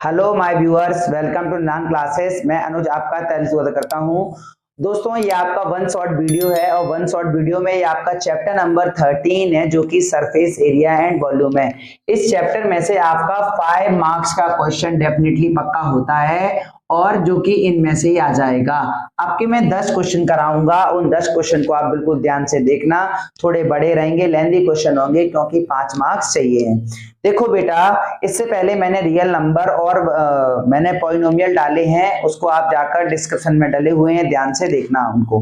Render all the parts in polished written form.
Hello my viewers, welcome to नान classes. मैं अनुज आपका तहे दिल से स्वागत करता हूं। दोस्तों, ये आपका वन शॉट वीडियो है और वन शॉट वीडियो में ये आपका चैप्टर नंबर 13 है जो कि सरफेस एरिया एंड वॉल्यूम है। इस चैप्टर में से आपका 5 मार्क्स का क्वेश्चन डेफिनेटली पक्का होता है और जो कि इनमें से ही आ जाएगा। आपके मैं 10 क्वेश्चन कराऊंगा, उन 10 क्वेश्चन को आप बिल्कुल ध्यान से देखना। थोड़े बड़े रहेंगे, लेंथी क्वेश्चन होंगे क्योंकि 5 मार्क्स चाहिए हैं। देखो बेटा, इससे पहले मैंने रियल नंबर और मैंने पॉलिनोमियल डाले हैं, उसको आप जाकर डिस्क्रिप्शन में डले हुए हैं, ध्यान से देखना उनको,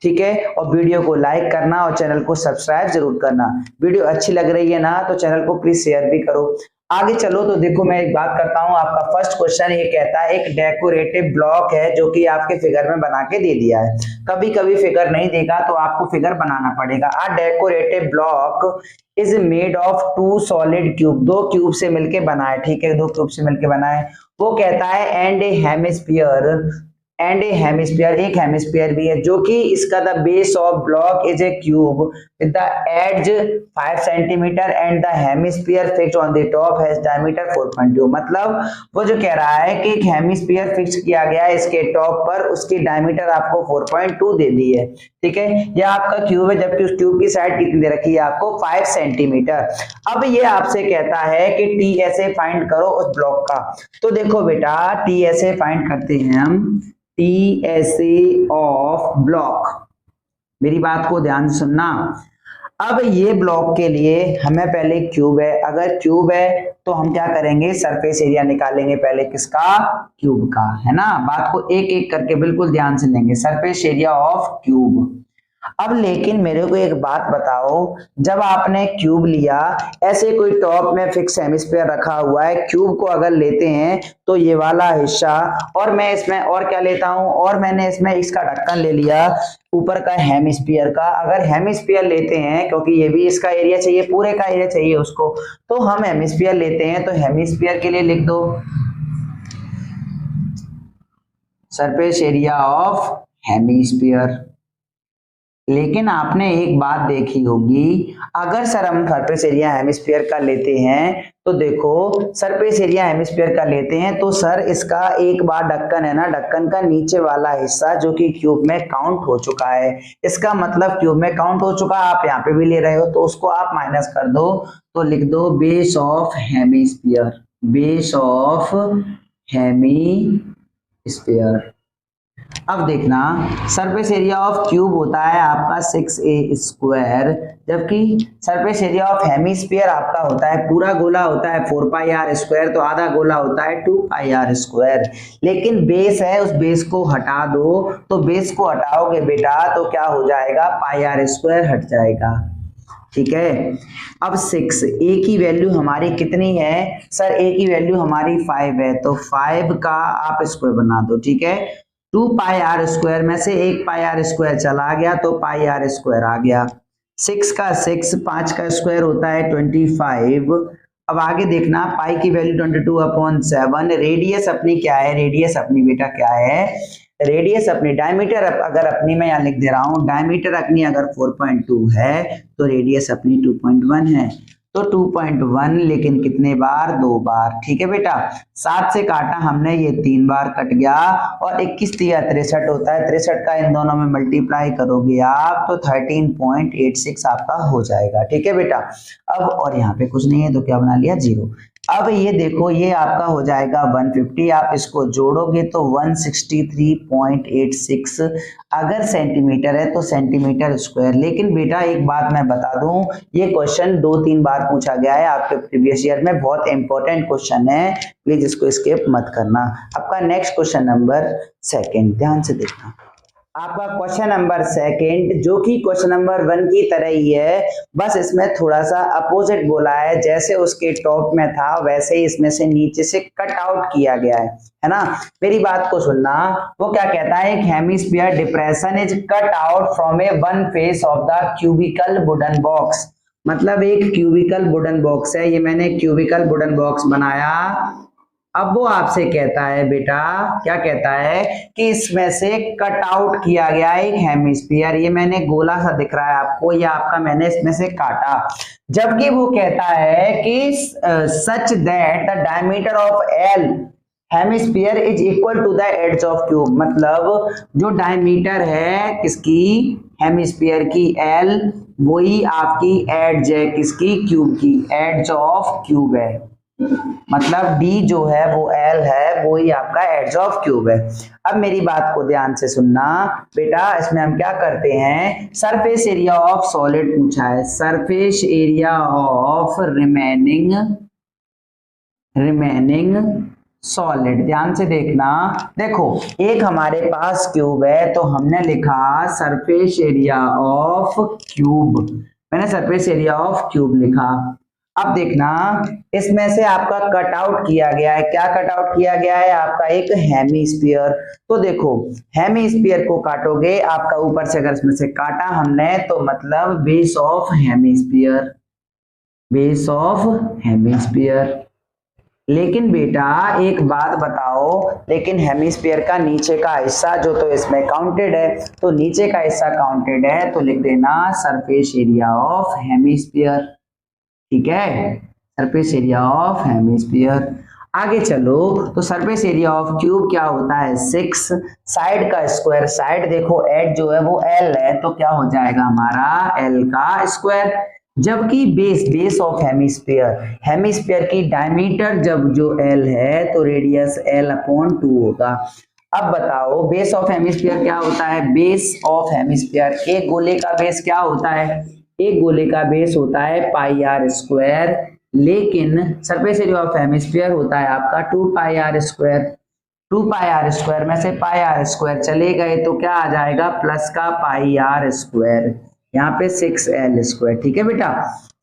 ठीक है। और वीडियो को लाइक करना और चैनल को सब्सक्राइब जरूर करना। वीडियो अच्छी लग रही है ना तो चैनल को प्लीज शेयर भी करो। आगे चलो तो देखो, मैं एक बात करता हूं। आपका फर्स्ट क्वेश्चन ये कहता है एक डेकोरेटिव ब्लॉक है जो कि आपके फिगर में बना के दे दिया है। कभी कभी फिगर नहीं देगा तो आपको फिगर बनाना पड़ेगा। A decorative block is made of 2 solid cube, 2 cube से मिलके बना है, ठीक है, 2 क्यूब से मिलके बना है। वो कहता है एंड ए हेमिस्फीयर, एक हेमिस्फीयर भी है, जो कि इसका the base of block is a cube with the edge 5 centimetre and the hemisphere fixed on the top has diameter 4.2। मतलब वो जो कह रहा है कि एक हेमिस्फीयर फिक्स किया गया है इसके टॉप पर, उसकी डायमीटर आपको 4.2 दे दी है, ठीक है। यह आपका क्यूब है, जबकि उस क्यूब की साइड कितनी दे रखी है आपको, 5 सेंटीमीटर। अब ये आपसे कहता है कि टी एस ए फाइंड करो उस ब्लॉक का। तो देखो बेटा, टी एस ए फाइंड करते हैं हम, T S A of block. मेरी बात को ध्यान से सुनना। अब ये ब्लॉक के लिए हमें पहले क्यूब है, अगर क्यूब है तो हम क्या करेंगे, सरफेस एरिया निकालेंगे पहले, किसका, क्यूब का, है ना। बात को एक एक करके बिल्कुल ध्यान से लेंगे, सरफेस एरिया ऑफ क्यूब। अब लेकिन मेरे को एक बात बताओ, जब आपने क्यूब लिया, ऐसे कोई टॉप में फिक्स हेमिस्फीयर रखा हुआ है, क्यूब को अगर लेते हैं तो ये वाला हिस्सा, और मैं इसमें और क्या लेता हूं, और मैंने इसमें इसका ढक्कन ले लिया ऊपर का हेमिस्फीयर का। अगर हेमिस्फीयर लेते हैं, क्योंकि ये भी इसका एरिया चाहिए, पूरे का एरिया चाहिए उसको, तो हम हेमिस्फीयर लेते हैं। तो हेमिस्फीयर के लिए लिख दो सरफेस एरिया ऑफ हेमिस्फीयर। लेकिन आपने एक बात देखी होगी, अगर सर हम सरफेस एरिया हेमिस्फीयर का लेते हैं तो देखो, सरफेस एरिया हेमिस्फीयर का लेते हैं तो सर इसका एक बार ढक्कन है ना, ढक्कन का नीचे वाला हिस्सा जो कि क्यूब में काउंट हो चुका है, इसका मतलब क्यूब में काउंट हो चुका है। आप यहाँ पे भी ले रहे हो तो उसको आप माइनस कर दो, तो लिख दो base of hemisphere, base of hemisphere. अब देखना, सरफेस एरिया ऑफ क्यूब होता है आपका 6a स्क्वायर, जबकि सरफेस एरिया ऑफ हेमिस्फीयर आपका होता है, पूरा गोला होता है 4 पाई आर स्क्वायर, तो आधा गोला होता है 2 पाई आर स्क्वायर। लेकिन बेस है, उस बेस को हटा दो, तो बेस को हटाओगे बेटा तो क्या हो जाएगा, पाई आर स्क्वायर हट जाएगा, ठीक है। अब 6 ए की वैल्यू हमारी कितनी है सर, ए की वैल्यू हमारी 5 है, तो 5 का आप स्क्वायर बना दो, ठीक है। 2 पाई आर स्क्वायर में से 1 पाई आर स्क्वायर चला गया तो पाई आर स्क्वायर आ गया। 6 का 6, 5 का स्क्वायर होता है 25। अब आगे देखना, पाई की वैल्यू 22/7। रेडियस अपनी क्या है, रेडियस अपनी बेटा क्या है, रेडियस अपनी, डायमीटर अगर अपनी मैं यहाँ लिख दे रहा हूँ, डायमीटर अपनी अगर 4.2 है तो रेडियस अपनी 2.1 है, तो 2.1, लेकिन कितने बार, 2 बार, ठीक है बेटा। 7 से काटा हमने, ये 3 बार कट गया, और 21 तिया 63 होता है, 63 का इन दोनों में मल्टीप्लाई करोगे आप तो 13.86 आपका हो जाएगा, ठीक है बेटा। अब और यहाँ पे कुछ नहीं है तो क्या बना लिया, 0। अब ये देखो, ये आपका हो जाएगा 150, आप इसको जोड़ोगे तो 163.86, अगर सेंटीमीटर है तो सेंटीमीटर स्क्वायर। लेकिन बेटा एक बात मैं बता दूं, ये क्वेश्चन 2-3 बार पूछा गया है आपके प्रीवियस ईयर में, बहुत इंपॉर्टेंट क्वेश्चन है, प्लीज इसको स्किप मत करना। आपका नेक्स्ट क्वेश्चन नंबर 2, ध्यान से देखना। आपका क्वेश्चन नंबर 2 जो कि क्वेश्चन नंबर 1 की तरह ही है, बस इसमें थोड़ा सा अपोजिट बोला है, जैसे उसके टॉप में था वैसे ही इसमें से नीचे से कट आउट किया गया है ना। मेरी बात को सुनना, वो क्या कहता है, एक hemisphere depression is cut out from a one face of the cubical wooden box. मतलब एक क्यूबिकल वुडन बॉक्स है, ये मैंने क्यूबिकल वुडन बॉक्स बनाया। अब वो आपसे कहता है बेटा, क्या कहता है कि इसमें से कट आउट किया गया एक हेमिस्फीयर, ये मैंने गोला सा दिख रहा है आपको, ये आपका मैंने इसमें से काटा। जबकि वो कहता है कि such that the diameter of L hemisphere is equal to the edge of cube, मतलब जो डायमीटर है किसकी, हेमिस्फीयर की, एल, वही आपकी एड्ज है किसकी, क्यूब की, एड्ज ऑफ क्यूब है, मतलब डी जो है वो एल है, वही आपका एड्ज ऑफ क्यूब है। अब मेरी बात को ध्यान से सुनना बेटा, इसमें हम क्या करते हैं, सरफेस एरिया ऑफ सॉलिड पूछा है, surface area of remaining solid, ध्यान से देखना। देखो एक हमारे पास क्यूब है तो हमने लिखा सरफेस एरिया ऑफ क्यूब, मैंने सरफेस एरिया ऑफ क्यूब लिखा। अब देखना इसमें से आपका कट आउट किया गया है, क्या कट आउट किया गया है, आपका एक हेमिस्फीयर। तो देखो हेमिस्फीयर को काटोगे, आपका ऊपर से अगर इसमें से काटा हमने तो मतलब base of hemisphere, base of hemisphere. लेकिन बेटा एक बात बताओ, लेकिन हेमिस्फीयर का नीचे का हिस्सा जो तो इसमें काउंटेड है, तो नीचे का हिस्सा काउंटेड है तो लिख देना सरफेस एरिया ऑफ हेमिस्फीयर, ठीक है, सरफेस एरिया ऑफ हेमिस्फीयर। आगे चलो तो सरफेस एरिया ऑफ क्यूब क्या होता है 6, साइड का स्क्वायर, साइड देखो एड जो है वो एल है तो क्या हो जाएगा हमारा एल का स्क्वायर, जबकि बेस ऑफ हेमिस्फीयर, हेमिस्फीयर की डायमीटर जब जो एल है तो रेडियस एल अपॉन 2 होगा। अब बताओ बेस ऑफ हेमिस्फीयर क्या होता है, बेस ऑफ हेमिस्फीयर, एक गोले का बेस क्या होता है, एक गोले का बेस होता है पाई आर स्क्वायर, लेकिन सरफेस एरिया ऑफ हेमिस्फीयर होता है आपका 2 pi r square, 2 pi r square में से पाई आर स्क्वायर चले गए तो क्या आ जाएगा प्लस का पाई आर स्क्वायर, यहाँ पे 6l स्क्वायर, ठीक है बेटा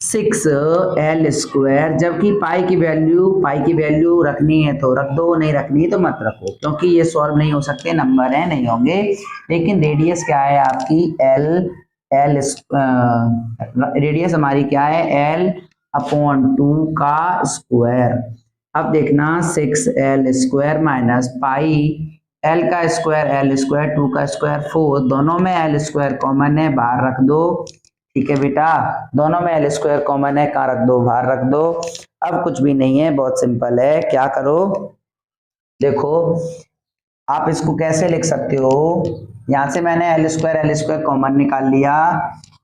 6l स्क्वायर, जबकि पाई की वैल्यू रखनी है तो रख दो, नहीं रखनी है तो मत रखो, क्योंकि ये सॉल्व नहीं हो सकते, नंबर है नहीं होंगे। लेकिन रेडियस क्या है आपकी एल रेडियस हमारी क्या है l अपॉन 2 का स्क्वायर। अब देखना 6l square minus pi, l का स्क्वायर 2 का स्क्वायर 4, दोनों में l स्क्वायर कॉमन है बाहर रख दो, ठीक है बेटा, दोनों में l स्क्वायर कॉमन है, कहाँ रख दो, बाहर रख दो। अब कुछ भी नहीं है, बहुत सिंपल है, क्या करो देखो आप इसको कैसे लिख सकते हो, यहाँ से मैंने l स्क्वायर कॉमन निकाल लिया,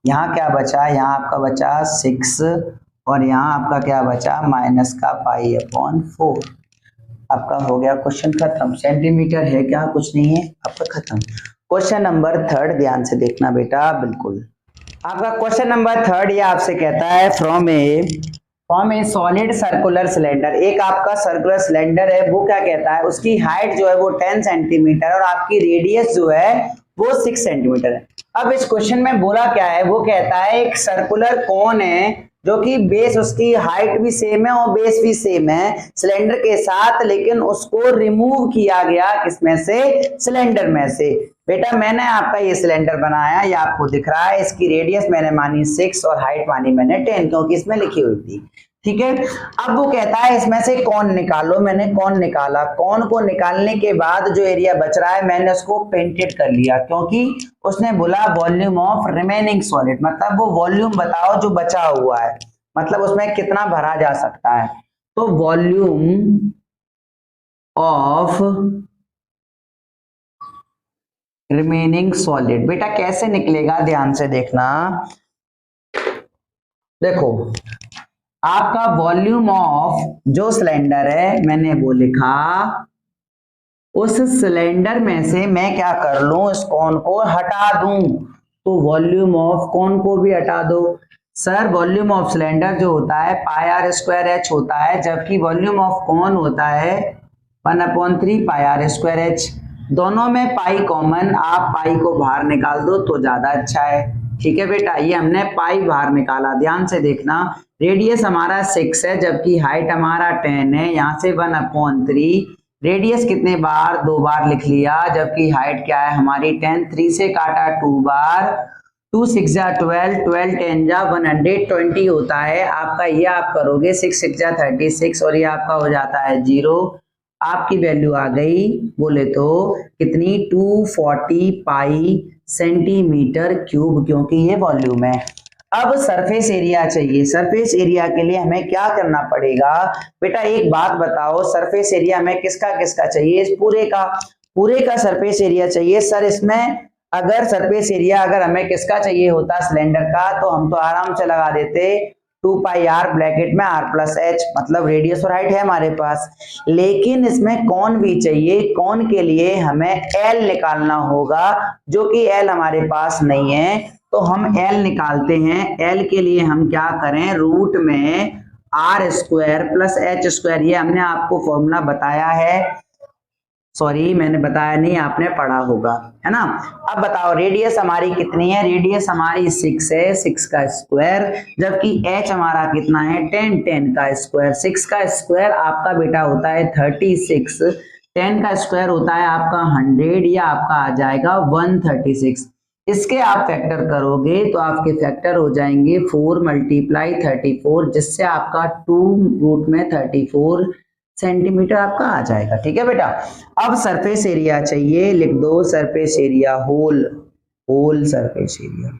यहाँ क्या बचा, यहाँ आपका बचा 6 और यहाँ आपका क्या बचा माइनस का पाई अपॉन 4, आपका हो गया क्वेश्चन खत्म। सेंटीमीटर है क्या, कुछ नहीं है, आपका खत्म। क्वेश्चन नंबर 3 ध्यान से देखना बेटा, बिल्कुल आपका क्वेश्चन नंबर 3 ये आपसे कहता है from A solid circular cylinder, एक आपका सर्कुलर सिलेंडर है, वो क्या कहता है उसकी हाइट जो है वो 10 सेंटीमीटर और आपकी रेडियस जो है वो 6 सेंटीमीटर है। अब इस क्वेश्चन में बोला क्या है, वो कहता है एक सर्कुलर कौन है जो कि बेस उसकी हाइट भी सेम है और बेस भी सेम है सिलेंडर के साथ, लेकिन उसको रिमूव किया गया किसमें से, सिलेंडर में से। बेटा मैंने आपका ये सिलेंडर बनाया, ये आपको दिख रहा है, इसकी रेडियस मैंने मानी 6 और हाइट मानी मैंने 10 क्योंकि इसमें लिखी हुई थी, ठीक है। अब वो कहता है इसमें से कौन निकालो, मैंने कौन निकाला, कौन को निकालने के बाद जो एरिया बच रहा है मैंने उसको पेंटेड कर लिया, क्योंकि उसने बोला वॉल्यूम ऑफ रिमेनिंग सॉलिड, मतलब वो वॉल्यूम बताओ जो बचा हुआ है, मतलब उसमें कितना भरा जा सकता है, तो वॉल्यूम ऑफ रिमेनिंग सॉलिड बेटा कैसे निकलेगा, ध्यान से देखना। देखो आपका वॉल्यूम ऑफ जो सिलेंडर है मैंने वो लिखा, उस सिलेंडर में से मैं क्या कर लूं, इस कौन को हटा दूं, तो वॉल्यूम ऑफ कौन को भी हटा दो। सर वॉल्यूम ऑफ सिलेंडर जो होता है पाई आर स्क्वायर एच होता है, जबकि वॉल्यूम ऑफ कौन होता है 1/3 पाई आर स्क्वायर एच, दोनों में पाई कॉमन, आप पाई को बाहर निकाल दो तो ज्यादा अच्छा है, ठीक है बेटा। ये हमने पाई बाहर निकाला, ध्यान से देखना, रेडियस हमारा 6 है जबकि हाइट हमारा 10 है, यहाँ से 1/3, रेडियस कितने बार, 2 बार लिख लिया, जबकि हाइट क्या है हमारी 10, 3 से काटा 2 बार, 2 6 जा 12, 12 10 जा 120 होता है आपका, ये आप करोगे 6 6 जा 36 और ये आपका हो जाता है 0, आपकी वैल्यू आ गई बोले तो कितनी 240 पाई सेंटीमीटर क्यूब, क्योंकि ये वॉल्यूम है। अब सरफेस एरिया चाहिए। सरफेस एरिया के लिए हमें क्या करना पड़ेगा बेटा, एक बात बताओ, सरफेस एरिया हमें किसका किसका चाहिए? इस पूरे का सरफेस एरिया चाहिए सर। इसमें अगर सरफेस एरिया अगर हमें किसका चाहिए होता सिलेंडर का, तो हम तो आराम से लगा देते 2 पाई आर ब्रैकेट में r प्लस एच, मतलब रेडियस और हाइट है हमारे पास। लेकिन इसमें कौन भी चाहिए, कौन के लिए हमें l निकालना होगा, जो कि l हमारे पास नहीं है। तो हम l निकालते हैं। l के लिए हम क्या करें, रूट में r square plus h square, ये हमने आपको फॉर्मूला बताया है, सॉरी मैंने बताया नहीं, आपने पढ़ा होगा, है ना। अब बताओ रेडियस हमारी कितनी है? रेडियस हमारी 6 है, 6 का स्क्वायर, जबकि h हमारा कितना है? 10, 10 का स्क्वायर। 6 का स्क्वायर आपका बेटा होता है 36, 10 का स्क्वायर होता है आपका 100, या आपका आ जाएगा 136। इसके आप फैक्टर करोगे तो आपके फैक्टर हो जाएंगे 4 मल्टीप्लाई 34, जिससे आपका 2 रूट में 34 सेंटीमीटर आपका आ जाएगा। ठीक है बेटा। अब सरफेस एरिया चाहिए, लिख दो surface area whole surface area.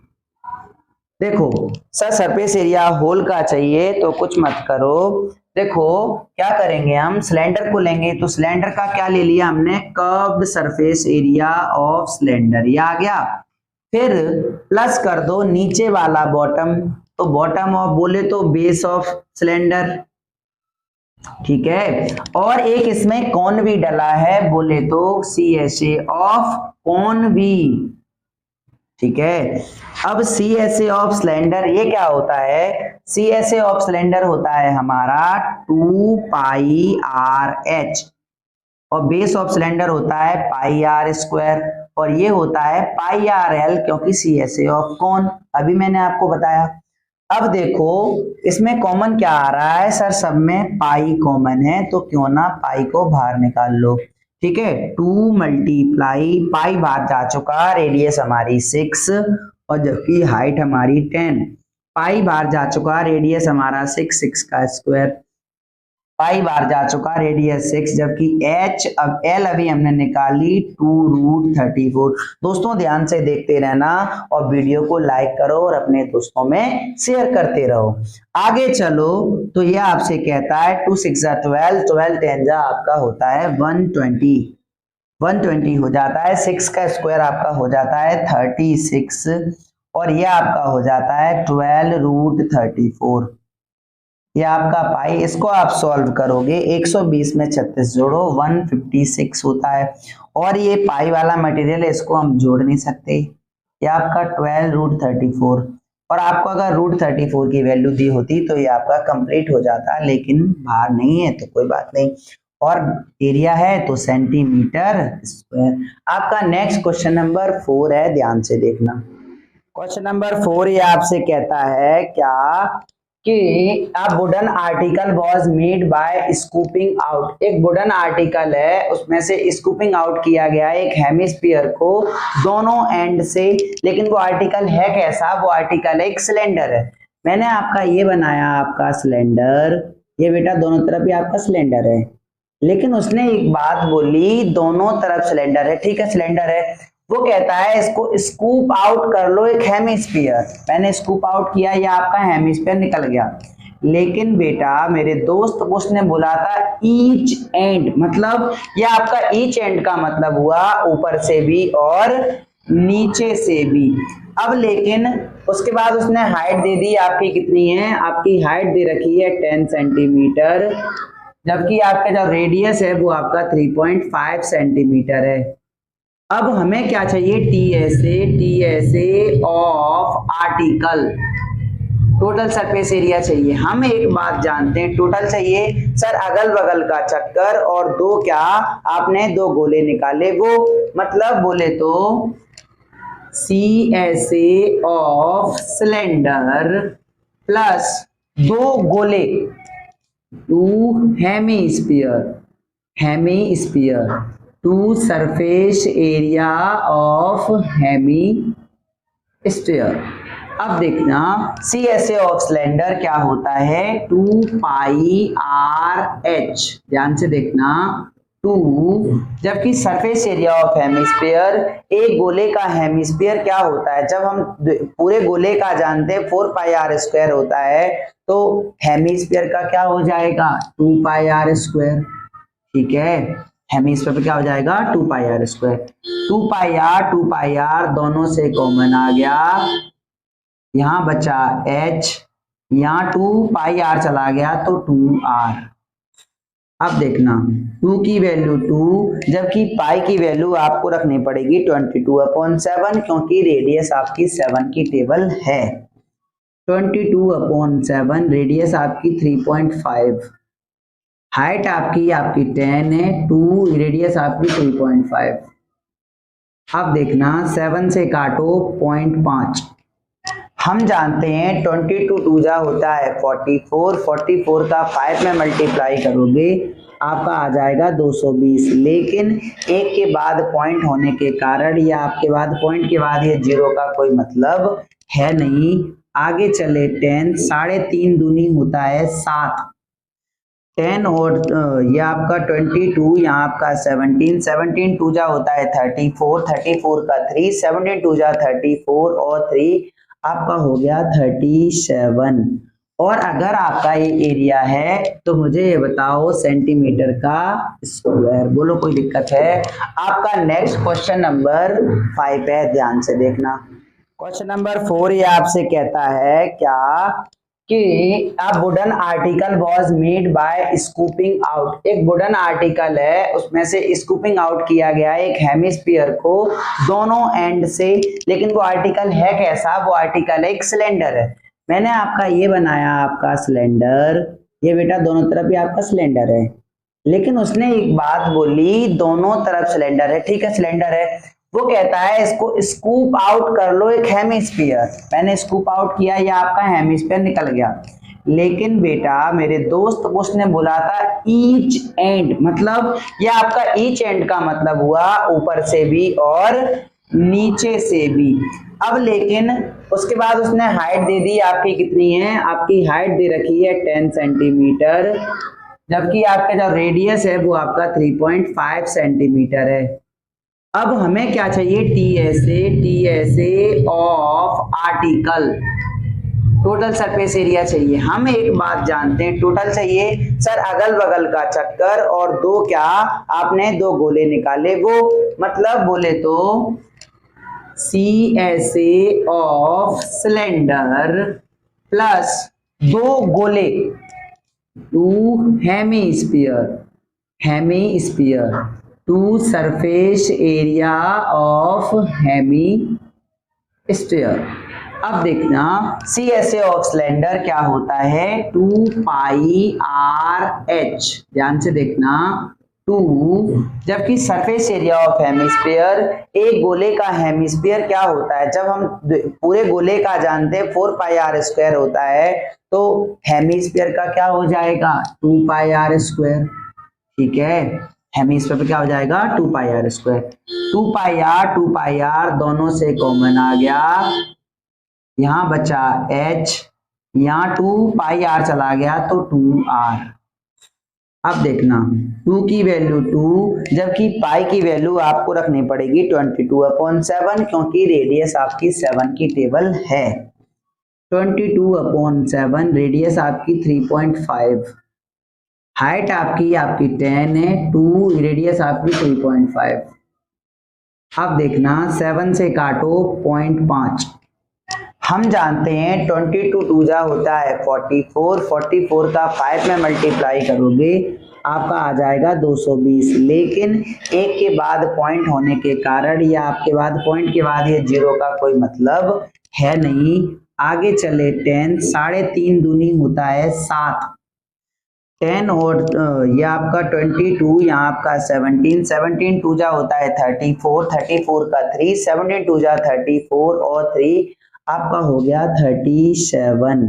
देखो सर सरफेस एरिया होल का चाहिए तो कुछ मत करो, देखो क्या करेंगे, हम सिलेंडर को लेंगे। तो सिलेंडर का क्या ले लिया हमने? Curved surface area of cylinder, ये आ गया। फिर प्लस कर दो नीचे वाला बॉटम, तो बॉटम ऑफ बोले तो बेस ऑफ सिलेंडर, ठीक है। और एक इसमें कौन भी डला है, बोले तो CSA ऑफ कौन भी, ठीक है। अब CSA ऑफ सिलेंडर ये क्या होता है? CSA ऑफ सिलेंडर होता है हमारा 2 पाई आर एच, और बेस ऑफ सिलेंडर होता है पाई आर स्क्वायर, और ये होता है पाई आर एल, क्योंकि CSA ऑफ कौन, अभी मैंने आपको बताया। अब देखो इसमें कॉमन क्या आ रहा है सर, सब में पाई कॉमन है, तो क्यों ना पाई को बाहर निकाल लो, ठीक है। 2 मल्टीप्लाई पाई बाहर जा चुका, रेडियस हमारी 6 और जबकि हाइट हमारी 10, पाई बाहर जा चुका, रेडियस हमारा 6, 6 का स्क्वायर, पाई बार जा चुका, रेडियस 6, जबकि h अब l अभी हमने निकाली 2 रूट 34। दोस्तों ध्यान से देखते रहना और वीडियो को लाइक करो और अपने दोस्तों में शेयर करते रहो। आगे चलो, तो ये आपसे कहता है 2 6 12, 12 10 आपका होता है 120, 120 हो जाता है, 6 का स्क्वायर आपका हो जाता है 36, और ये आपका हो जाता है 12 रूट 34, ये आपका पाई। इसको आप सॉल्व करोगे, 120 में 36 जोड़ो 156 होता है, और ये पाई वाला मटेरियल है इसको हम जोड़ नहीं सकते, ये आपका 12 रूट 34, और आपको अगर रूट 34 की वैल्यू दी होती तो ये आपका कंप्लीट हो जाता, लेकिन बाहर नहीं है तो कोई बात नहीं, और एरिया है तो सेंटीमीटर स्क्वायर। आपका नेक्स्ट क्वेश्चन नंबर 4 है, ध्यान से देखना। क्वेश्चन नंबर 4 ये आपसे कहता है क्या कि a wooden article was made by scooping out, एक वुडन आर्टिकल है उसमें से स्कूपिंग आउट किया गया है एक हेमिस्फीयर को दोनों एंड से, लेकिन वो आर्टिकल है कैसा? वो आर्टिकल एक सिलेंडर है। मैंने आपका ये बनाया आपका सिलेंडर, ये बेटा दोनों तरफ ही आपका सिलेंडर है, लेकिन उसने एक बात बोली दोनों तरफ सिलेंडर है, ठीक है सिलेंडर है, वो कहता है इसको स्कूप आउट कर लो एक हेमिस्फीयर। मैंने स्कूप आउट किया, ये आपका हेमिस्फीयर निकल गया, लेकिन बेटा मेरे दोस्त उसने बोला था ईच एंड, मतलब ये आपका ईच एंड का मतलब हुआ ऊपर से भी और नीचे से भी। अब लेकिन उसके बाद उसने हाइट दे दी आपकी, कितनी है? आपकी हाइट दे रखी है 10 सेंटीमीटर, जबकि आपका जो रेडियस है वो आपका 3.5 सेंटीमीटर है। अब हमें क्या चाहिए? TSA of article, total surface area चाहिए। हम एक बात जानते हैं, टोटल चाहिए सर अगल बगल का चक्कर और दो क्या, आपने दो गोले निकाले, वो मतलब बोले तो CSA ऑफ सिलेंडर प्लस दो गोले, 2 hemisphere, 2 surface area of hemisphere. अब देखना CSA ऑफ सिलेंडर क्या होता है? 2 पाई आर एच, ध्यान से देखना 2, जबकि सरफेस एरिया ऑफ हेमिस्फीयर, एक गोले का हेमिस्फीयर क्या होता है, जब हम पूरे गोले का जानते हैं 4 पाई आर स्क्वायर होता है, तो हेमिस्फीयर का क्या हो जाएगा 2 पाई आर स्क्वायर। ठीक है, हेमिस्फीयर पे क्या हो जाएगा 2 pi r square. 2 pi are दोनों से कॉमन आ गया, यहां बचा h, यहाँ 2 पाई आर चला गया तो 2r। अब देखना 2 की वैल्यू 2, जबकि पाई की वैल्यू आपको रखनी पड़ेगी 22/7, क्योंकि रेडियस आपकी 7 की टेबल है। 22/7, रेडियस आपकी 3.5, हाइट आपकी 10 है, 2 रेडियस आपकी 3.5। अब देखना 7 से काटो 0.5, हम जानते हैं 22 2 होता है 44, 44 का 5 में मल्टीप्लाई करोगे आपका आ जाएगा 220, लेकिन एक के बाद पॉइंट होने के कारण या आपके बाद पॉइंट के बाद ये 0 का कोई मतलब है नहीं। आगे चले 10, 3.5 दूनी होता है 7, 10 और ये आपका 22, यहाँ आपका 17, 17 2 होता है 34, 34 का 3, 17 2 34 और 3 आपका हो गया 37। और अगर आपका ये एरिया है तो मुझे ये बताओ सेंटीमीटर का स्क्वायर। बोलो कोई दिक्कत है? आपका नेक्स्ट क्वेश्चन नंबर 5 है, ध्यान से देखना। क्वेश्चन नंबर 4 ये आपसे कहता है क्या कि a wooden article was made by scooping out. एक वुडन आर्टिकल है, उसमें से स्कूपिंग आउट किया गया है एक हेमिस्फीयर को दोनों एंड से, लेकिन वो आर्टिकल है कैसा? वो आर्टिकल एक सिलेंडर है। मैंने आपका ये बनाया आपका सिलेंडर, ये बेटा दोनों तरफ ही आपका सिलेंडर है, लेकिन उसने एक बात बोली दोनों तरफ सिलेंडर है, ठीक है सिलेंडर है, वो कहता है इसको स्कूप आउट कर लो एक हेमिस्फीयर। मैंने स्कूप आउट किया, ये आपका हेमिस्फीयर निकल गया, लेकिन बेटा मेरे दोस्त उसने बोला था ईच एंड, मतलब ये आपका ईच एंड का मतलब हुआ ऊपर से भी और नीचे से भी। अब लेकिन उसके बाद उसने हाइट दे दी आपकी, कितनी है आपकी हाइट दे रखी है 10 सेंटीमीटर, जबकि आपका जो रेडियस है वो आपका 3.5 सेंटीमीटर है। अब हमें क्या चाहिए? TSA of article, total surface area चाहिए। हम एक बात जानते हैं, टोटल चाहिए सर अगल बगल का चक्कर और दो क्या आपने दो गोले निकाले, वो मतलब बोले तो CSA ऑफ सिलेंडर प्लस दो गोले, 2 hemisphere, 2 surface area of hemisphere. अब देखना CSA ऑफ सिलेंडर क्या होता है 2 पाई RH, ध्यान से देखना 2, जबकि सरफेस एरिया ऑफ हेमिस्फीयर, एक गोले का हेमिस्फीयर क्या होता है, जब हम पूरे गोले का जानते हैं 4 पाई R स्क्वायर होता है, तो हेमिस्फीयर का क्या हो जाएगा 2 पाई R स्क्वायर। ठीक है, हेमिस्फीयर पे क्या हो जाएगा 2 पाई R स्क्वायर। 2 पाई R दोनों से कॉमन आ गया, यहां बचा h, यहाँ 2 पाई R चला गया तो 2r। अब देखना 2 की वैल्यू 2, जबकि पाई की वैल्यू आपको रखनी पड़ेगी 22/7, क्योंकि रेडियस आपकी 7 की टेबल है। 22/7, रेडियस आपकी 3.5, हाइट आपकी 10 है, 2 रेडियस आपकी 3.5। अब देखना 7 से काटो 0.5, हम जानते हैं 22 2 होता है 44, 44 का 5 में मल्टीप्लाई करोगे आपका आ जाएगा 220, लेकिन एक के बाद पॉइंट होने के कारण या आपके बाद पॉइंट के बाद ये 0 का कोई मतलब है नहीं। आगे चले 10, 3.5 दूनी होता है 7, 10 और ये आपका 22, यहाँ आपका 17, 17 2 होता है 34, 34 का 3, 17 2 34 और 3 आपका हो गया 37।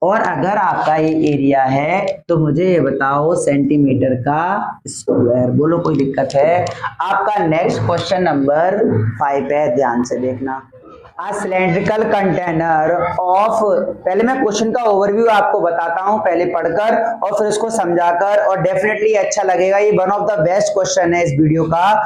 और अगर आपका ये एरिया है तो मुझे ये बताओ सेंटीमीटर का स्क्वायर। बोलो कोई दिक्कत है? आपका नेक्स्ट क्वेश्चन नंबर 5 है, ध्यान से देखना। A cylindrical container of, पहले मैं क्वेश्चन का ओवरव्यू आपको बताता हूं पहले पढ़कर और फिर उसको समझाकर, और डेफिनेटली अच्छा लगेगा। ये one of the best question है इस वीडियो का।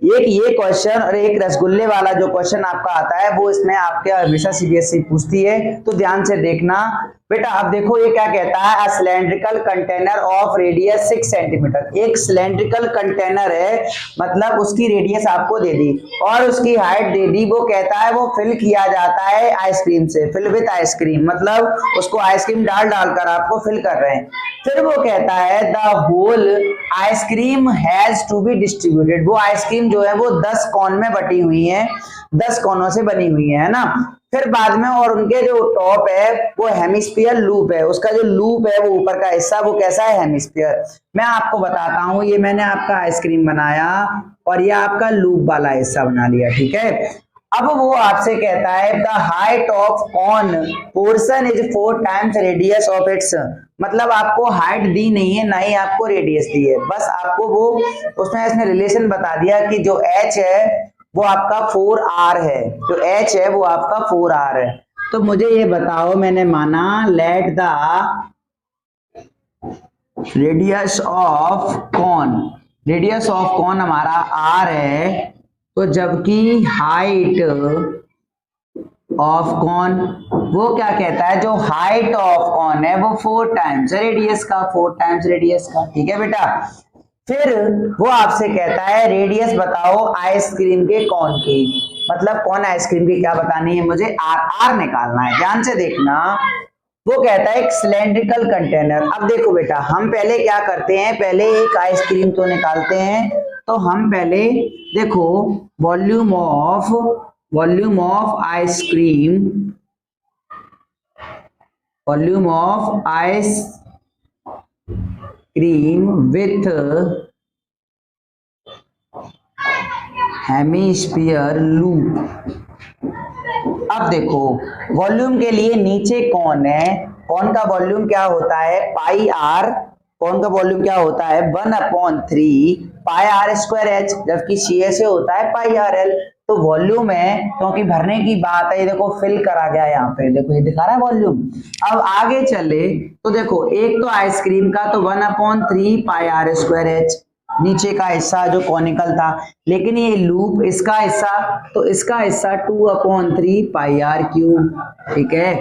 एक ये क्वेश्चन और एक रसगुल्ले वाला जो क्वेश्चन आपका आता है वो इसमें आपके हमेशा सीबीएसई पूछती है, तो ध्यान से देखना बेटा। अब देखो ये क्या कहता है, a cylindrical container of radius 6 centimetre. एक सिलेंड्रिकल कंटेनर है, मतलब उसकी रेडियस आपको दे दी और उसकी हाइट दे दी। वो कहता है वो फिल किया जाता है आइसक्रीम से, फिल विद आइसक्रीम, मतलब उसको आइसक्रीम डालकर आपको फिल कर रहे हैं। फिर वो कहता है the whole ice cream has to be distributed. वो आइसक्रीम जो है वो 10 कॉन में बटी हुई है, 10 कोनों से बनी हुई है ना। फिर बाद में और उनके जो टॉप है वो हेमिस्फीयर लूप है, उसका जो लूप है वो ऊपर का हिस्सा वो कैसा है, हेमिस्फीयर। मैं आपको बताता हूं, ये मैंने आपका आइसक्रीम बनाया और ये आपका लूप वाला हिस्सा बना लिया, ठीक है। अब वो आपसे कहता है the height of cone portion is 4 times radius of its. मतलब आपको हाइट दी नहीं है, ना ही आपको रेडियस दी है, बस आपको वो उसमें इसने रिलेशन बता दिया कि जो h है वो आपका 4r है, जो h है वो आपका 4r है। तो मुझे ये बताओ, मैंने माना let the radius of cone, radius of cone हमारा r है, तो जबकि हाइट ऑफ कॉन वो क्या कहता है, जो हाइट ऑफ कॉन है वो 4 टाइम्स रेडियस का, 4 टाइम्स रेडियस का, ठीक है बेटा। फिर वो आपसे कहता है रेडियस बताओ आइसक्रीम के कॉन की, मतलब कौन आइसक्रीम की क्या बतानी है मुझे, आर निकालना है, ध्यान से देखना। वो कहता है एक सिलेंड्रिकल कंटेनर। अब देखो बेटा, हम पहले क्या करते हैं, पहले एक आइसक्रीम तो निकालते हैं। तो हम पहले देखो volume of ice cream, volume of ice cream with hemisphere loop. अब देखो वॉल्यूम के लिए नीचे कौन है, कौन का वॉल्यूम क्या होता है, पाई आर, कौन का वॉल्यूम क्या होता है 1/3 पाई आर स्क्वायर एच, जबकि सी एस ए होता है पाई आर एल। तो वॉल्यूम है क्योंकि भरने की बात है, ये देखो फिल करा गया यहाँ पे, देखो ये दिखा रहा है वॉल्यूम। अब आगे चले तो देखो एक तो आइसक्रीम का तो 1/3 पाई आर स्क्वायर एच, नीचे का हिस्सा जो कॉनिकल था, लेकिन ये लूप इसका हिस्सा, तो इसका हिस्सा 2/3 पाई आर क्यूब, ठीक है।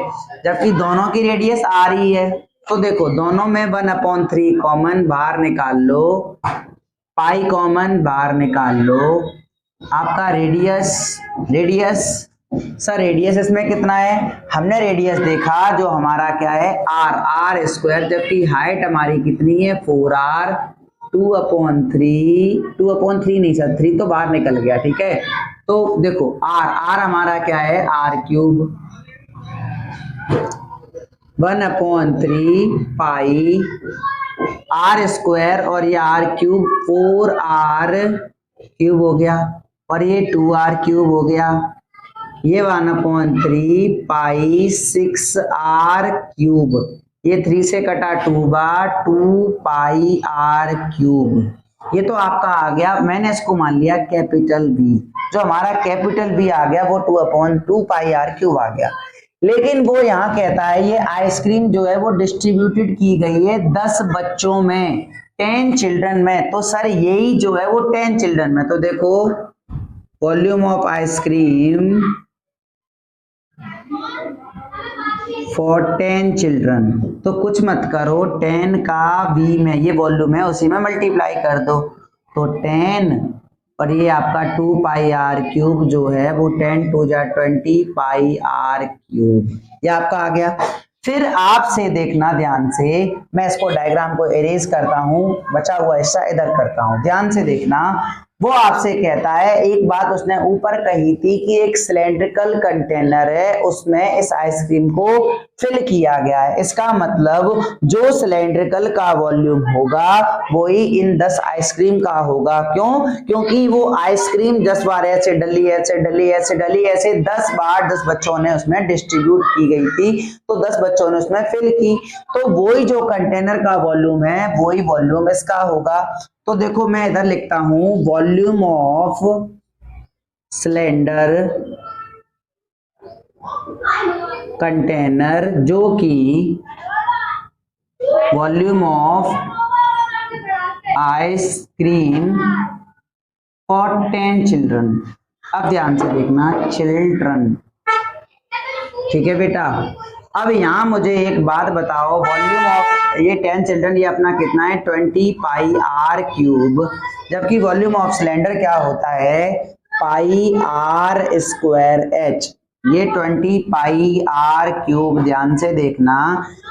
जबकि दोनों की रेडियस आ रही है, तो देखो दोनों में 1/3 कॉमन बाहर निकाल लो, पाई कॉमन बाहर निकाल लो, आपका रेडियस सर रेडियस इसमें कितना है, हमने रेडियस देखा जो हमारा क्या है आर स्क्वायर, जबकि हाइट हमारी कितनी है 4r, 2/3 नहीं सर 3 तो बाहर निकल गया, ठीक है। तो देखो आर हमारा क्या है r cube, 1/3 pi r square और ये r क्यूब 4r क्यूब हो गया, और ये 2r क्यूब हो गया, ये 1/3 पाई 6r क्यूब, ये 3 से कटा 2 पाई r क्यूब। ये तो आपका आ गया, मैंने इसको मान लिया कैपिटल B। जो हमारा कैपिटल B आ गया वो 2/2 पाई r क्यूब आ गया। लेकिन वो यहाँ कहता है ये आइसक्रीम जो है वो डिस्ट्रीब्यूटेड की गई है 10 बच्चों में, 10 चिल्ड्रन में। तो सर यही जो है वो 10 चिल्ड्रन में, तो देखो volume of ice cream for 10 children, तो कुछ मत करो, 10 का v में ये वॉल्यूम है उसी में मल्टीप्लाई कर दो, तो 10 और ये आपका 2 पाई आर क्यूब जो है वो 10 2 जा 20 पाई आर क्यूब, ये आपका आ गया। फिर आपसे देखना ध्यान से, मैं इसको डायग्राम को इरेज करता हूं, बचा हुआ हिस्सा इधर करता हूं, ध्यान से देखना। वो आपसे कहता है एक बात उसने ऊपर कही थी कि एक सिलेंड्रिकल कंटेनर है, उसमें इस आइसक्रीम को फिल किया गया है। इसका मतलब जो सिलेंड्रिकल का वॉल्यूम होगा वही इन 10 आइसक्रीम का होगा। क्यों? क्योंकि वो आइसक्रीम 10 बार ऐसे डली 10 बार 10 बच्चों ने उसमें डिस्ट्रीब्यूट की गई थी, तो 10 बच्चों ने उसमें फिल की, तो वही जो कंटेनर का वॉल्यूम है वही वॉल्यूम इसका होगा। तो देखो मैं इधर लिखता हूं वॉल्यूम ऑफ सिलेंडर कंटेनर जो कि volume of ice cream for 10 children. अब ध्यान से देखना, चिल्ड्रन, ठीक है बेटा। अब यहाँ मुझे एक बात बताओ, वॉल्यूम ऑफ ये 10 चिल्ड्रन, ये अपना कितना है 20 पाई आर क्यूब, जबकि वॉल्यूम ऑफ सिलेंडर क्या होता है पाई आर स्क्वायर एच, ये 20 पाई आर क्यूब। ध्यान से देखना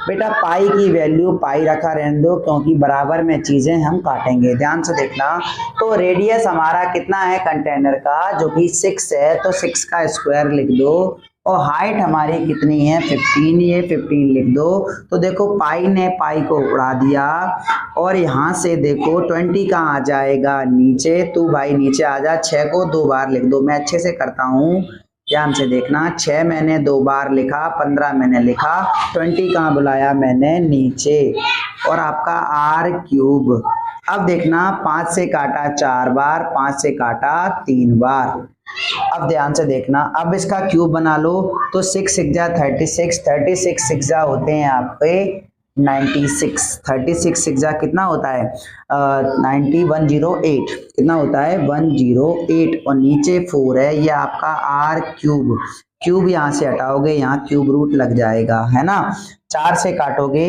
बेटा, पाई की वैल्यू पाई रखा रहने दो क्योंकि बराबर में चीजें हम काटेंगे। ध्यान से देखना, तो रेडियस हमारा कितना है कंटेनर का, जो कि 6 है, तो 6 का स्क्वायर लिख दो, और हाइट हमारी कितनी है 15, ये 15 लिख दो। तो देखो पाई ने पाई को उड़ा दिया, और यहाँ से देखो 20 कहाँ आ जाएगा नीचे, तू भाई नीचे आ जा, 6 को 2 बार लिख दो, मैं अच्छे से करता हूँ, ध्यान से देखना, 6 मैंने 2 बार लिखा, 15 मैंने लिखा, 20 कहाँ बुलाया मैंने नीचे, और आपका आर क्यूब। अब देखना 5 से काटा 4 बार, 5 से काटा 3 बार। अब ध्यान से देखना, अब इसका क्यूब बना लो, तो 6 6 जा 36, 36 6 जा होते हैं आपके 96, 36 6 जा कितना होता है 90, 108 कितना होता है 108, और नीचे 4 है, ये आपका आर क्यूब। क्यूब यहाँ से हटाओगे, यहाँ क्यूब रूट लग जाएगा, है ना। 4 से काटोगे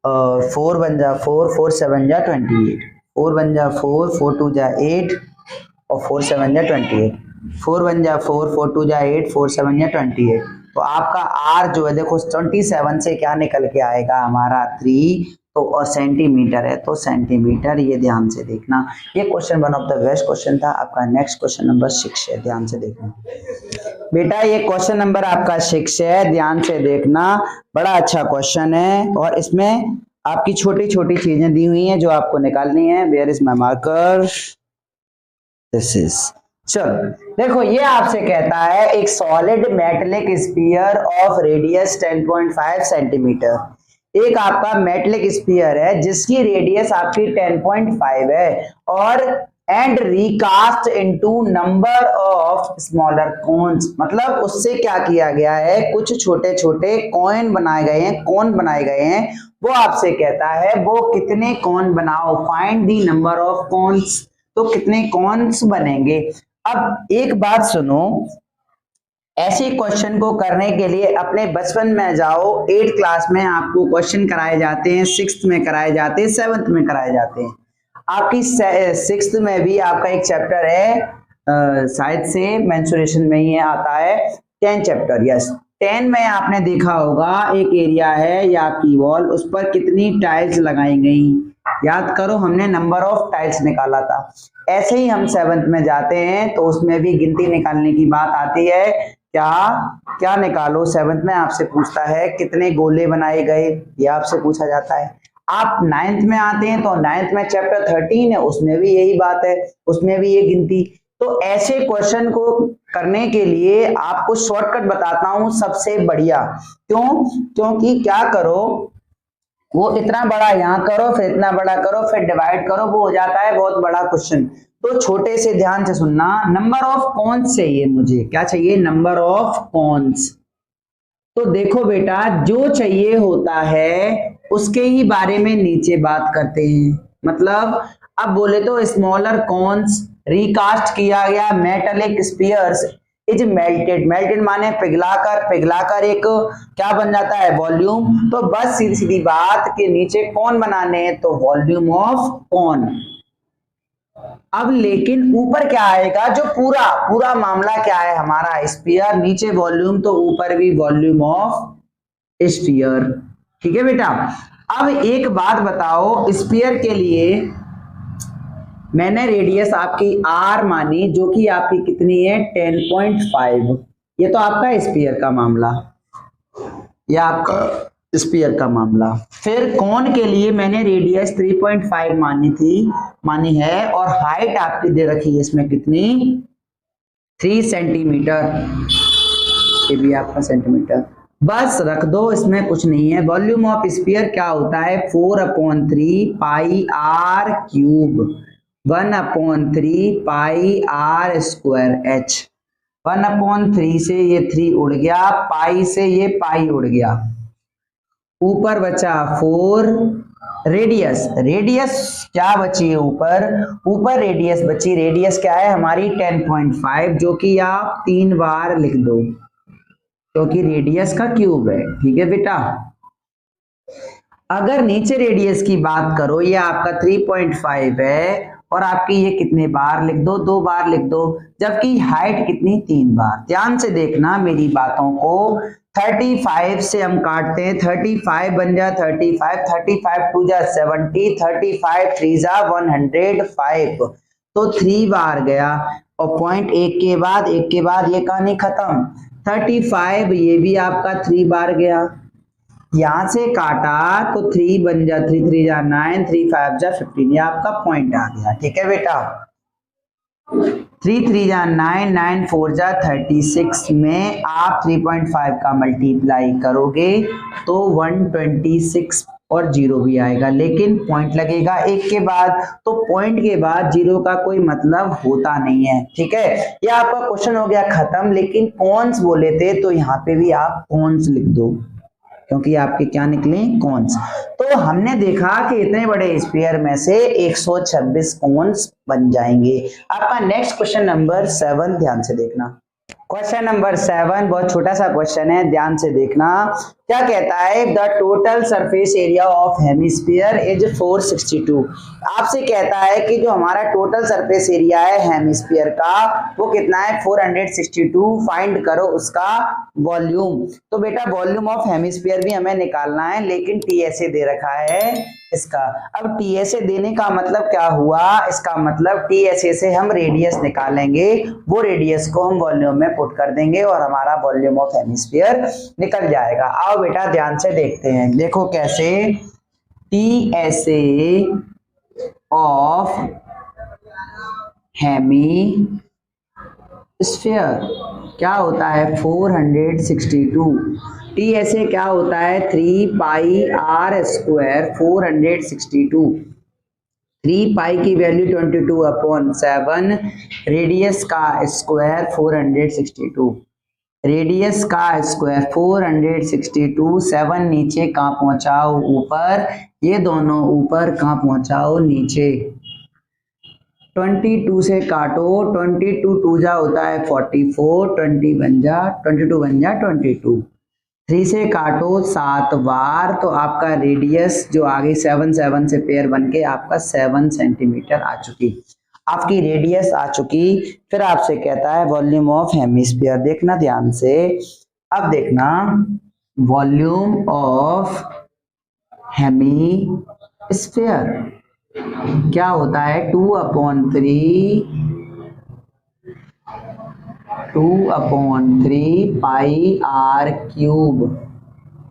4 बन जा 4, 4 7 जा 28, 4 बन जा 4, 4 2 जा 8, और 4 7 जा 28, 4 बन जा 4, 4 2 जा 8, 4 7 जा 28। तो आपका आर जो है देखो 27 से क्या निकल के आएगा हमारा 3, तो और सेंटीमीटर है, तो सेंटीमीटर, ये ध्यान से देखना। ये question one of the best question था आपका। नेक्स्ट क्वेश्चन नंबर 6 है, ध्यान से देखना बेटा, ये क्वेश्चन नंबर आपका 6 है, ध्यान से देखना, बड़ा अच्छा क्वेश्चन है, और इसमें आपकी छोटी छोटी चीजें दी हुई हैं जो आपको निकालनी है। Where is my marker, this is, चलो देखो, ये आपसे कहता है एक solid metallic sphere of radius 10.5 centimetre, एक आपका मेटेलिक स्फीयर है जिसकी रेडियस आपकी 10.5 है, और and recast into number of smaller cons, मतलब उससे क्या किया गया है, कुछ छोटे छोटे कॉइन बनाए गए हैं, कॉन बनाए गए हैं, वो आपसे कहता है वो कितने कॉन बनाओ, find the number of cons, तो कितने कॉन्स बनेंगे। अब एक बात सुनो, ऐसे क्वेश्चन को करने के लिए अपने बचपन में जाओ, 8th क्लास में आपको क्वेश्चन कराए जाते हैं, 6th में कराए जाते हैं, 7th में कराए जाते हैं। आपकी 6th में भी आपका एक चैप्टर है, शायद से मेंस्ट्रुएशन में ही आता है, 10 चैप्टर, यस 10 में आपने देखा होगा एक एरिया है या आपकी वॉल, उस पर कितनी टाइल्स लगाई गई, याद करो, हमने नंबर ऑफ टाइल्स निकाला था। ऐसे ही हम 7th में जाते हैं तो उसमें भी गिनती निकालने की बात आती है, क्या क्या निकालो, 7th में आपसे पूछता है कितने गोले बनाए गए, ये आपसे पूछा जाता है। आप 9th में आते हैं तो 9th में चैप्टर 13 है, उसमें भी यही बात है, उसमें भी ये गिनती। तो ऐसे क्वेश्चन को करने के लिए आपको शॉर्टकट बताता हूं सबसे बढ़िया, क्यों, क्योंकि क्या करो, वो इतना बड़ा यहाँ करो, फिर इतना बड़ा करो, फिर डिवाइड करो, वो हो जाता है बहुत बड़ा क्वेश्चन। तो छोटे से ध्यान से सुनना, नंबर ऑफ कॉन्स चाहिए मुझे, क्या चाहिए, नंबर ऑफ कॉन्स। तो देखो बेटा, जो चाहिए होता है उसके ही बारे में नीचे बात करते हैं, मतलब अब बोले तो स्मॉलर कॉन्स रिकास्ट किया गया, metallic spheres is melted, melted माने पिघलाकर, पिघलाकर एक क्या बन जाता है वॉल्यूम। तो बस सीधी सीधी बात के नीचे कौन बनाने हैं, तो वॉल्यूम ऑफ कौन। अब लेकिन ऊपर क्या आएगा, जो पूरा पूरा मामला क्या है हमारा स्फीयर, नीचे वॉल्यूम तो ऊपर भी वॉल्यूम ऑफ स्फीयर, ठीक है बेटा। अब एक बात बताओ, स्फीयर के लिए मैंने रेडियस आपकी आर मानी, जो कि आपकी कितनी है 10.5, ये तो आपका स्फीयर का मामला, ये आपका स्फीयर का मामला। फिर कौन के लिए मैंने रेडियस 3.5 मानी है, और हाइट आपकी दे रखी है इसमें कितनी 3 सेंटीमीटर, ये भी आपका सेंटीमीटर, बस रख दो, इसमें कुछ नहीं है। वॉल्यूम ऑफ स्फीयर क्या होता है 4/3 pi r cube, 1/3 pi r square h, 1/3 से ये 3 उड़ गया, पाई से ये पाई उड़ गया, ऊपर बचा 4। रेडियस, रेडियस क्या बची है ऊपर, ऊपर रेडियस बची, रेडियस क्या है हमारी 10.5, जो कि आप 3 बार लिख दो क्योंकि रेडियस का क्यूब है। ठीक है बेटा, अगर नीचे रेडियस की बात करो, ये आपका 3.5 है और आपकी ये कितने बार लिख दो, 2 बार लिख दो, जबकि हाइट कितनी 3 बार। ध्यान से देखना मेरी बातों को, 35 से हम काटते हैं, 35 बन जा 35, 35 2 जा 70, 35 3 जा 105, तो 3 बार गया और पॉइंट एक के बाद ये कहानी खत्म। 35 ये भी आपका 3 बार गया, यहां से काटा तो 3 बन जा 3 3 जा 9, 3 5 जा 15, ये आपका पॉइंट आ गया। ठीक है बेटा, 3 3 जा 9, 9 4 जा 36 में आप 3.5 का मल्टीप्लाई करोगे तो 126 और 0 भी आएगा, लेकिन पॉइंट लगेगा एक के बाद, तो पॉइंट के बाद 0 का कोई मतलब होता नहीं है। ठीक है, ये आपका क्वेश्चन हो गया खत्म। लेकिन कॉन्स बोले थे तो यहाँ पे भी आप कॉन्स लिख दो क्योंकि आपके क्या निकले, कॉन्स। तो हमने देखा कि इतने बड़े स्फीयर में से 126 कॉन्स बन जाएंगे। आपका नेक्स्ट क्वेश्चन नंबर 7 ध्यान से देखना। क्वेश्चन नंबर 7 बहुत छोटा सा क्वेश्चन है, ध्यान से देखना। क्या कहता है, the total surface area of hemisphere is 462। आपसे कहता है कि जो हमारा टोटल सरफेस एरिया है हेमिस्फीयर का वो कितना है, 462। फाइंड करो उसका वॉल्यूम। तो बेटा वॉल्यूम ऑफ हेमिस्फीयर भी हमें निकालना है, लेकिन टीएसए दे रखा है इसका। अब टीएसए देने का मतलब क्या हुआ, इसका मतलब टीएसए से हम रेडियस निकालेंगे, वो रेडियस को हम वॉल्यूम में पुट कर देंगे और हमारा वॉल्यूम ऑफ हेमिस्फीयर निकल जाएगा। आओ बेटा ध्यान से देखते हैं, देखो कैसे। टीएसए ऑफ हेमिस्फीयर क्या होता है, 462। टीएसए क्या होता है, 3 पाई आर स्क्वायर 462। 3 पाई की वैल्यू 22/7, रेडियस का स्क्वायर 462, रेडियस का स्क्वायर 462, 7 नीचे कहाँ पहुंचाओ, ऊपर, ये दोनों ऊपर कहाँ पहुंचाओ, नीचे। 22 से काटो, 22 2 जा होता है 44, 22 बन जा 22। 3 से काटो 7 बार, तो आपका रेडियस जो आगे 7 7 से पेयर बन के आपका 7 सेंटीमीटर आ चुकी, आपकी रेडियस आ चुकी। फिर आपसे कहता है वॉल्यूम ऑफ हेमिस्फीयर, देखना ध्यान से। अब देखना वॉल्यूम ऑफ हेमिस्फीयर क्या होता है, 2/3 पाई आर क्यूब।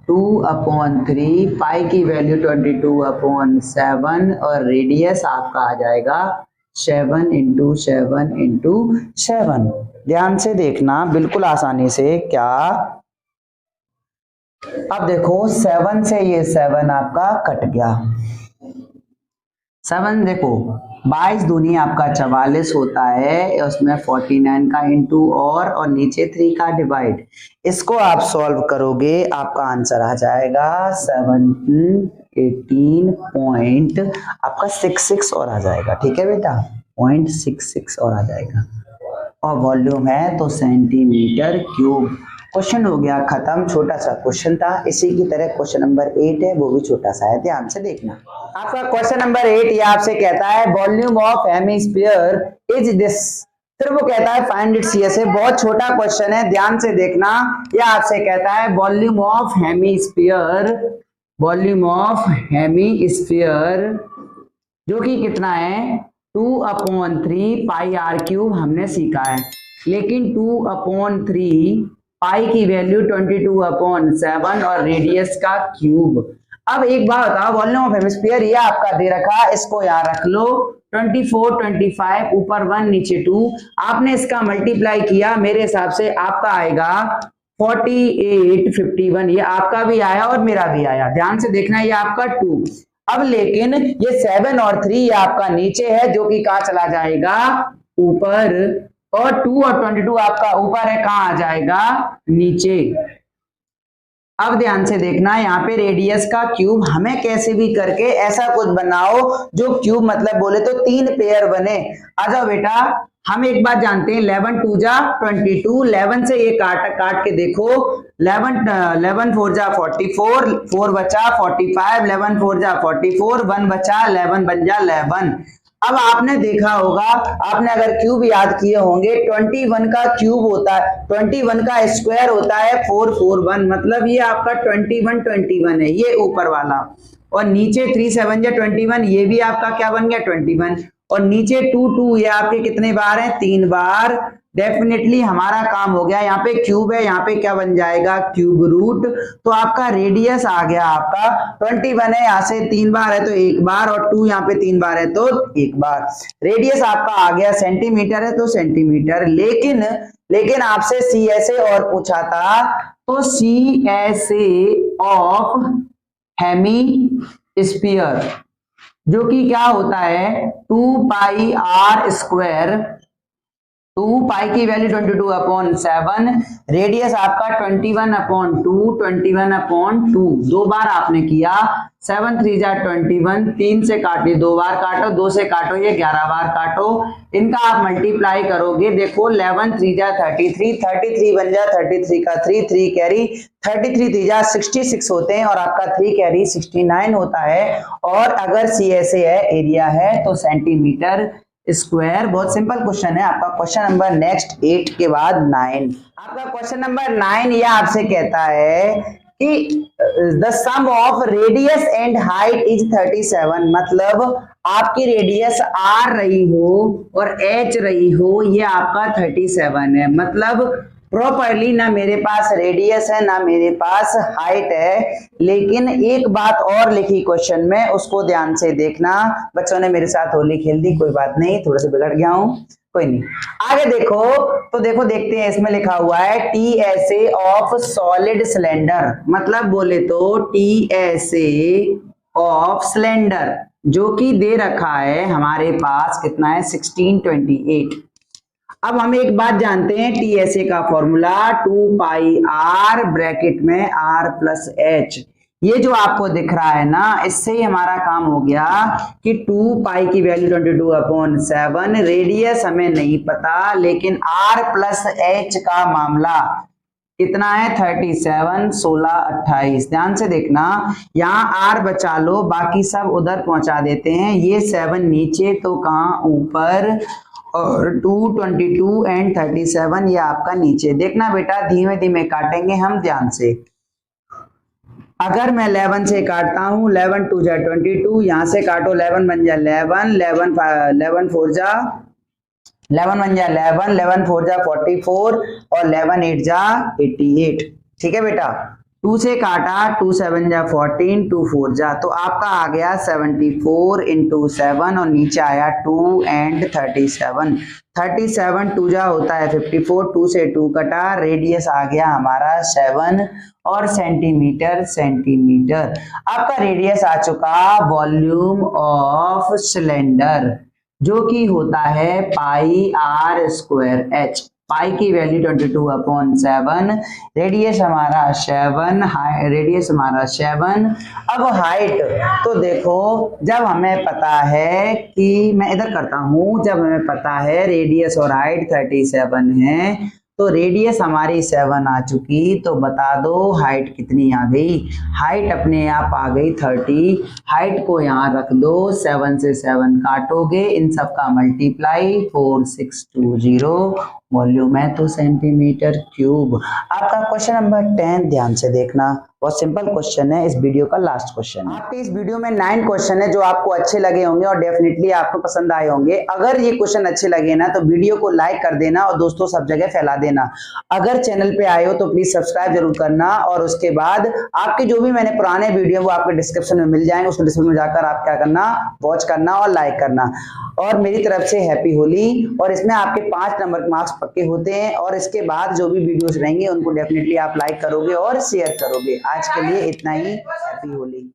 2/3 पाई की वैल्यू 22/7 और रेडियस आपका आ जाएगा 7 × 7 × 7। ध्यान से देखना बिल्कुल आसानी से। क्या, अब देखो 7 से ये 7 आपका कट गया, 7 देखो 22 दूनी आपका 44 होता है, उसमें 49 का इंटू और नीचे 3 का डिवाइड। इसको आप सॉल्व करोगे आपका आंसर आ जाएगा 18 पॉइंट आपका 66 और आ जाएगा। ठीक है बेटा, 0.66 और आ जाएगा, और वॉल्यूम है तो सेंटीमीटर क्यूब। क्वेश्चन हो गया खत्म, छोटा सा क्वेश्चन था। इसी की तरह क्वेश्चन नंबर 8 है, वो भी छोटा सा है, ध्यान से देखना। आपका क्वेश्चन नंबर 8 ये आपसे कहता है volume of hemisphere is this. फिर वो कहता है फाइंड इट्स सीएसए। बहुत छोटा क्वेश्चन है, ध्यान से देखना। ये आपसे कहता है volume of hemisphere, volume of hemisphere जो कि कितना है 2/3 पाई आर क्यूब हमने सीखा है, लेकिन 2/3 पाई की वैल्यू 22/7 और रेडियस का क्यूब। अब एक बात बताओ, वॉल्यूम ऑफ हेमिस्फीयर ये आपका दे रखा, इसको यहाँ रख लो, 24 25 ऊपर 1 नीचे 2, आपने इसका मल्टीप्लाई किया, मेरे हिसाब से आपका आएगा 48 51। ये आपका भी आया और मेरा भी आया, ध्यान से देखना, ये आपका 2। अब लेकिन ये 7 और 3 ये आपका नीचे है, जो कि कहाँ चला जाएगा, ऊपर। और 2 और 22 आपका ऊपर है, कहाँ आ जाएगा, नीचे। अब ध्यान से देखना, यहाँ पे रेडियस का क्यूब हमें कैसे भी करके ऐसा कुछ बनाओ जो क्यूब मतलब बोले तो 3 पेयर बने। आ जाओ बेटा, हम एक बात जानते हैं, 11 2 जा 22, 11 से ये काट के देखो, 11 4 जा 44, 4 बचा 45, 11 4 जा 44, 1 बचा 11 बन जा 11। अब आपने देखा होगा, आपने अगर क्यूब याद किए होंगे, 21 का क्यूब होता है, 21 का स्क्वायर होता है 441, मतलब ये आपका 21 है, ये ऊपर वाला। और नीचे 3 7 जा 21, ये भी आपका क्या बन गया, 21। और नीचे 2 2, ये आपके कितने बार है, 3 बार। डेफिनेटली हमारा काम हो गया। यहाँ पे क्यूब है, यहाँ पे क्या बन जाएगा, क्यूब रूट। तो आपका रेडियस आ गया आपका 21 है, यहाँ से 3 बार है तो 1 बार, और 2 यहाँ पे 3 बार है तो 1 बार। रेडियस आपका आ गया, सेंटीमीटर है तो सेंटीमीटर। लेकिन आपसे CSA और पूछा था, तो CSA ऑफ हेमी स्फीयर जो कि क्या होता है, 2 पाई r स्क्वायर, 2 पाई की वैल्यू 22/7, रेडियस आपका 21/2, 21/2, 2 बार आपने किया, 7 3 जा 21, 3 से काटिए 2 बार काटो, 2 से काटो ये 11 बार काटो, इनका आप मल्टीप्लाई करोगे, देखो 11 3 जा 33, 33 बन जा 33 का 3 3 कैरी, 33 3 जा 66 होते हैं और आपका 3 कैरी 69 होता है। और अगर CSA है, एरिया है, तो सेंटीमीटर स्क्वायर। बहुत सिंपल क्वेश्चन है आपका। क्वेश्चन नंबर नेक्स्ट 8 के बाद 9, आपका क्वेश्चन नंबर 9 ये आपसे कहता है कि the sum of radius and height is 37, मतलब आपकी रेडियस r रही हो और h रही हो, ये आपका 37 है। मतलब प्रॉपरली ना मेरे पास रेडियस है ना मेरे पास हाइट है, लेकिन एक बात और लिखी क्वेश्चन में, उसको ध्यान से देखना। बच्चों ने मेरे साथ होली खेल दी, कोई बात नहीं, थोड़ा सा बिगड़ गया हूं, कोई नहीं। आगे देखो, तो देखो देखते हैं, इसमें लिखा हुआ है TSA ऑफ सॉलिड सिलेंडर, मतलब बोले तो TSA ऑफ सिलेंडर जो कि दे रखा है हमारे पास, कितना है, 1628। अब हम एक बात जानते हैं, TSA का फॉर्मूला 2 पाई r ब्रैकेट में r प्लस h, ये जो आपको दिख रहा है ना, इससे ही हमारा काम हो गया कि 2 पाई की वैल्यू 22/7, रेडियस हमें नहीं पता, लेकिन r प्लस h का मामला कितना है, 37 16 28। ध्यान से देखना, यहाँ r बचा लो, बाकी सब उधर पहुंचा देते हैं, ये 7 नीचे तो कहाँ, ऊपर, और 2 22 एंड 37 ये आपका नीचे। देखना बेटा, धीमे धीमे काटेंगे हम, ध्यान से। अगर मैं 11 से काटता हूं, 11 2 जा 22, यहां से काटो, 11 बन जा 11, 11 4 जा 11 बन जा 11, 11 4 जा 44 और 11 8 जा 88। ठीक है बेटा, 2 से काटा, 2 7 जा 14, 2 4 जा, तो आपका आ गया 74 इंटू 7 और नीचे आया 2 एंड 37। 37 2 जा होता है 54, 2 से 2 कटा, रेडियस आ गया हमारा 7 और सेंटीमीटर। आपका रेडियस आ चुका वॉल्यूम ऑफ सिलेंडर जो कि होता है पाई r स्क्वायर h, पाई की वैल्यू 22/7, रेडियस हमारा 7। अब हाइट, तो देखो जब हमें पता है कि, मैं इधर करता हूं, जब हमें पता है रेडियस और हाइट 37 है, तो रेडियस हमारी 7 आ चुकी, तो बता दो हाइट कितनी आ गई। हाइट अपने आप आ गई 30। हाइट को यहाँ रख दो, 7 से 7 काटोगे, इन सब का मल्टीप्लाई 4620, वॉल्यूम है तो सेंटीमीटर क्यूब। आपका क्वेश्चन नंबर 10 ध्यान से देखना, बहुत सिंपल क्वेश्चन है, इस वीडियो का लास्ट क्वेश्चन है। आपके इस वीडियो में 9 क्वेश्चन है जो आपको अच्छे लगे होंगे और डेफिनेटली आपको पसंद आए होंगे। अगर ये क्वेश्चन अच्छे लगे ना, तो वीडियो को लाइक कर देना और दोस्तों सब जगह फैला देना। अगर चैनल पे आए हो तो प्लीज सब्सक्राइब जरूर करना, और उसके बाद आपके जो भी मैंने पुराने वीडियो वो आपके डिस्क्रिप्शन में मिल जाएंगे, उस डिस्क्रिप्शन में जाकर आप क्या करना, वॉच करना और लाइक करना। और मेरी तरफ से हैप्पी होली, और इसमें आपके 5 नंबर मार्क्स पक्के होते हैं, और इसके बाद जो भी वीडियोस रहेंगे उनको डेफिनेटली आप लाइक करोगे और शेयर करोगे। आज के लिए इतना ही, हैप्पी होली।